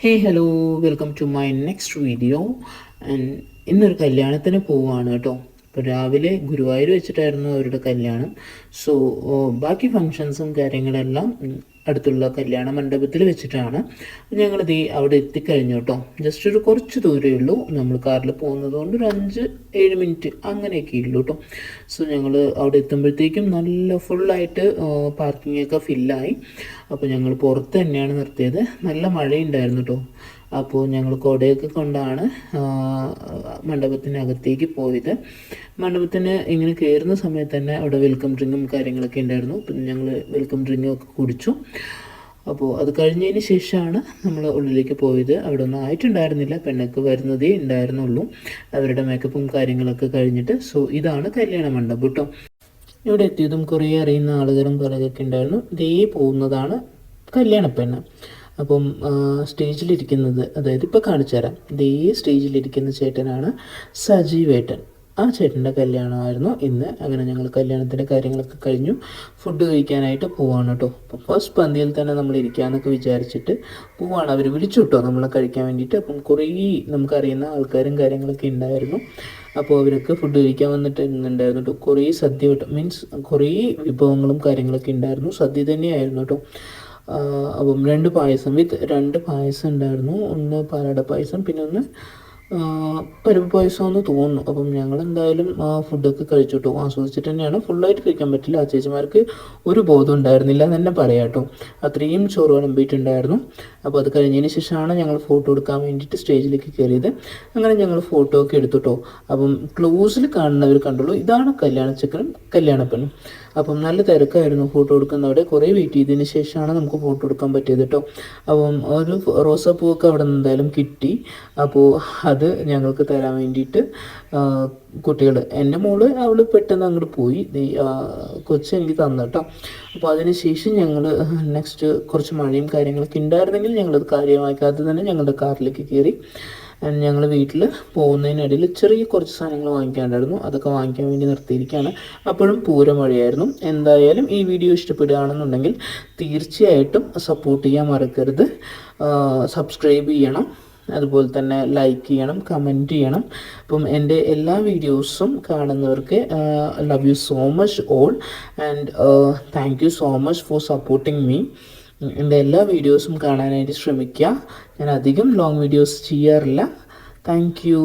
Hey hello, welcome to my next video. And ഇന്നൊരു കല്യാണത്തിന് പോവുകയാണ് കേട്ടോ. ഇപ്പോൾ രാവിലെ ഗുരുവായൂർ വെച്ചിട്ടായിരുന്നു അവരുടെ കല്യാണം. സോ ബാക്കി ഫങ്ഷൻസും കാര്യങ്ങളെല്ലാം അടുത്തുള്ള കല്യാണ മണ്ഡപത്തിൽ വെച്ചിട്ടാണ്. ഞങ്ങളിത് അവിടെ എത്തിക്കഴിഞ്ഞു കേട്ടോ. ജസ്റ്റ് ഒരു കുറച്ച് ദൂരമേ ഉള്ളൂ. നമ്മൾ കാറിൽ പോകുന്നത് കൊണ്ട് ഒരു 5-7 മിനിറ്റ് അങ്ങനെയൊക്കെ ഉള്ളൂ കേട്ടോ. സോ ഞങ്ങൾ അവിടെ എത്തുമ്പോഴത്തേക്കും നല്ല ഫുള്ളായിട്ട് പാർക്കിങ്ങൊക്കെ ഫില്ലായി. അപ്പോൾ ഞങ്ങൾ പുറത്ത് തന്നെയാണ് നിർത്തിയത്. നല്ല മഴയുണ്ടായിരുന്നു കേട്ടോ. അപ്പോൾ ഞങ്ങൾ കുടയൊക്കെ കൊണ്ടാണ് മണ്ഡപത്തിനകത്തേക്ക് പോയത്. മണ്ഡപത്തിന് ഇങ്ങനെ കയറുന്ന സമയത്ത് തന്നെ അവിടെ വെൽക്കം ഡ്രിങ്കും കാര്യങ്ങളൊക്കെ ഉണ്ടായിരുന്നു. പിന്നെ ഞങ്ങൾ വെൽക്കം ഡ്രിങ്കും ഒക്കെ കുടിച്ചു. അപ്പോൾ അത് കഴിഞ്ഞതിന് ശേഷമാണ് നമ്മൾ ഉള്ളിലേക്ക് പോയത്. അവിടെ ഒന്നും ആയിട്ടുണ്ടായിരുന്നില്ല, പെണ്ണൊക്കെ വരുന്നതേ ഉണ്ടായിരുന്നുള്ളൂ, അവരുടെ മേക്കപ്പും കാര്യങ്ങളൊക്കെ കഴിഞ്ഞിട്ട്. സോ ഇതാണ് കല്യാണ മണ്ഡപം കേട്ടോ. ഇവിടെ എത്തിയതും കുറേ അറിയുന്ന ആളുകളും പലതൊക്കെ ഉണ്ടായിരുന്നു. ഇതേ പോകുന്നതാണ് കല്യാണപ്പെണ്ണ്. അപ്പം സ്റ്റേജിലിരിക്കുന്നത്, അതായത് ഇപ്പോൾ കാണിച്ചു തരാം, ഇതേ സ്റ്റേജിലിരിക്കുന്ന ചേട്ടനാണ് സജീവേട്ടൻ. ആ ചേട്ടൻ്റെ കല്യാണമായിരുന്നു ഇന്ന്. അങ്ങനെ ഞങ്ങൾ കല്യാണത്തിൻ്റെ കാര്യങ്ങളൊക്കെ കഴിഞ്ഞു. ഫുഡ് കഴിക്കാനായിട്ട് പോവാണ് കേട്ടോ. അപ്പോൾ ഫസ്റ്റ് പന്തിയിൽ തന്നെ നമ്മൾ ഇരിക്കാമെന്നൊക്കെ വിചാരിച്ചിട്ട് പോവാണ്. അവർ വിളിച്ചു കേട്ടോ നമ്മളെ കഴിക്കാൻ വേണ്ടിയിട്ട്. അപ്പം കുറേ നമുക്കറിയുന്ന ആൾക്കാരും കാര്യങ്ങളൊക്കെ ഉണ്ടായിരുന്നു. അപ്പോൾ അവരൊക്കെ ഫുഡ് കഴിക്കാൻ വന്നിട്ട് ഇന്നുണ്ടായിരുന്നു കേട്ടോ. കുറേ സദ്യ കേട്ടോ, മീൻസ് കുറേ വിഭവങ്ങളും കാര്യങ്ങളൊക്കെ ഉണ്ടായിരുന്നു. സദ്യ തന്നെയായിരുന്നു കേട്ടോ. അപ്പം 2 പായസം ഉണ്ടായിരുന്നു. ഒന്ന് പാലട പായസം, പിന്നെ ഒന്ന് പരിപ്പ് പായസമെന്ന് തോന്നുന്നു. അപ്പം ഞങ്ങൾ എന്തായാലും ഫുഡൊക്കെ കഴിച്ചു കേട്ടോ. ആസ്വദിച്ചിട്ട് തന്നെയാണ്. ഫുള്ളായിട്ട് കഴിക്കാൻ പറ്റില്ല. ആ ചേച്ചിമാർക്ക് ഒരു ബോധം ഉണ്ടായിരുന്നില്ല എന്ന് തന്നെ പറയാം കേട്ടോ. അത്രയും ചോറ് വിളമ്പിയിട്ടുണ്ടായിരുന്നു. അപ്പോൾ അത് കഴിഞ്ഞതിന് ശേഷമാണ് ഞങ്ങൾ ഫോട്ടോ എടുക്കാൻ വേണ്ടിയിട്ട് സ്റ്റേജിലേക്ക് കയറിയത്. അങ്ങനെ ഞങ്ങൾ ഫോട്ടോ ഒക്കെ എടുത്തു കേട്ടോ. അപ്പം ക്ലോസിൽ കാണുന്നവർ കണ്ടുള്ളൂ, ഇതാണ് കല്യാണ ചെക്കനും കല്യാണപ്പെണ്ണും. അപ്പം നല്ല തിരക്കായിരുന്നു ഫോട്ടോ എടുക്കുന്നവിടെ. കുറേ വെയിറ്റ് ചെയ്തതിന് ശേഷമാണ് നമുക്ക് ഫോട്ടോ എടുക്കാൻ പറ്റിയത് കേട്ടോ. അപ്പം ഒരു റോസാപ്പൂവൊക്കെ അവിടെ നിന്ന് എന്തായാലും കിട്ടി. അപ്പോൾ അത് ഞങ്ങൾക്ക് തരാൻ വേണ്ടിയിട്ട് കുട്ടികൾ, എൻ്റെ മോള് അവൾ പെട്ടെന്ന് അങ്ങോട്ട് പോയി, കൊച്ച് എനിക്ക് തന്നു കേട്ടോ. അപ്പോൾ അതിന് ശേഷം ഞങ്ങൾ നെക്സ്റ്റ് കുറച്ച് മഴയും കാര്യങ്ങളൊക്കെ ഉണ്ടായിരുന്നെങ്കിൽ ഞങ്ങളത് കാര്യമാക്കാതെ തന്നെ ഞങ്ങളുടെ കാറിലേക്ക് കയറി. ഞങ്ങൾ വീട്ടിൽ പോകുന്നതിനിടയിൽ ചെറിയ കുറച്ച് സാധനങ്ങൾ വാങ്ങിക്കാണ്ടായിരുന്നു. അതൊക്കെ വാങ്ങിക്കാൻ വേണ്ടി നിർത്തിയിരിക്കുകയാണ്. അപ്പോഴും പൂര മഴയായിരുന്നു. എന്തായാലും ഈ വീഡിയോ ഇഷ്ടപ്പെടുകയാണെന്നുണ്ടെങ്കിൽ തീർച്ചയായിട്ടും സപ്പോർട്ട് ചെയ്യാൻ മറക്കരുത്. സബ്സ്ക്രൈബ് ചെയ്യണം, അതുപോലെ തന്നെ ലൈക്ക് ചെയ്യണം, കമൻറ്റ് ചെയ്യണം. അപ്പം എൻ്റെ എല്ലാ വീഡിയോസും കാണുന്നവർക്ക് love you so much all, and thank you so much for supporting me. എൻ്റെ എല്ലാ വീഡിയോസും കാണാനായിട്ട് ശ്രമിക്കുക. ഞാൻ അധികം ലോങ് വീഡിയോസ് ചെയ്യാറില്ല. Thank you.